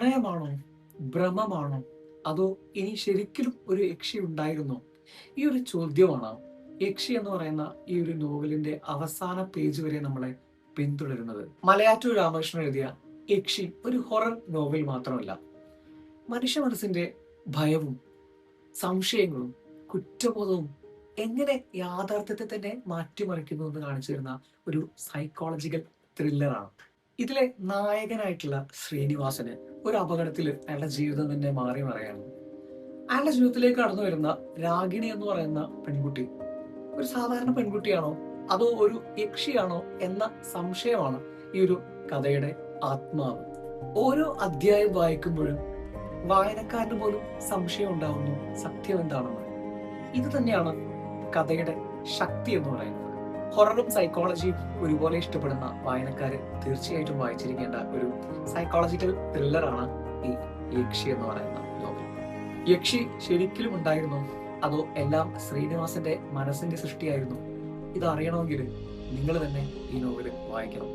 പ്രണയമാണോ, ഭ്രമമാണോ, അതോ ഇനി ശരിക്കും ഒരു യക്ഷി ഉണ്ടായിരുന്നോ? ഈ ഒരു ചോദ്യമാണ് യക്ഷി എന്ന് പറയുന്ന ഈ ഒരു നോവലിന്റെ അവസാന പേജ് വരെ നമ്മളെ പിന്തുടരുന്നത്. മലയാറ്റൂർ രാമകൃഷ്ണൻ എഴുതിയ യക്ഷി ഒരു ഹൊറർ നോവൽ മാത്രമല്ല, മനുഷ്യ മനസ്സിന്റെ ഭയവും സംശയങ്ങളും കുറ്റബോധവും എങ്ങനെ യാഥാർത്ഥ്യത്തെ തന്നെ മാറ്റിമറിക്കുന്നു എന്ന് കാണിച്ചു തരുന്ന ഒരു സൈക്കോളജിക്കൽ ത്രില്ലറാണ്. ഇതിലെ നായകനായിട്ടുള്ള ശ്രീനിവാസന് ഒരു അപകടത്തിൽ അയാളുടെ ജീവിതം തന്നെ മാറി മറിയാണ്. അയാളുടെ ജീവിതത്തിലേക്ക് കടന്നു വരുന്ന രാഗിണി എന്ന് പറയുന്ന പെൺകുട്ടി ഒരു സാധാരണ പെൺകുട്ടിയാണോ അതോ ഒരു യക്ഷിയാണോ എന്ന സംശയമാണ് ഈ ഒരു കഥയുടെ ആത്മാവ്. ഓരോ അധ്യായം വായിക്കുമ്പോഴും വായനക്കാരന് പോലും സംശയം ഉണ്ടാവുന്നു സത്യം എന്താണെന്ന്. ഇത് തന്നെയാണ് കഥയുടെ ശക്തി എന്ന് പറയുന്നത്. ഹൊററും സൈക്കോളജിയും ഒരുപോലെ ഇഷ്ടപ്പെടുന്ന വായനക്കാര് തീർച്ചയായിട്ടും വായിച്ചിരിക്കേണ്ട ഒരു സൈക്കോളജിക്കൽ ത്രില്ലറാണ് ഈ യക്ഷി എന്ന് പറയുന്ന നോവൽ. യക്ഷി ശരിക്കും ഉണ്ടായിരുന്നോ അതോ എല്ലാം ശ്രീനിവാസന്റെ മനസ്സിന്റെ സൃഷ്ടിയായിരുന്നു? ഇത് അറിയണമെങ്കിൽ നിങ്ങൾ തന്നെ ഈ നോവൽ വായിക്കണം.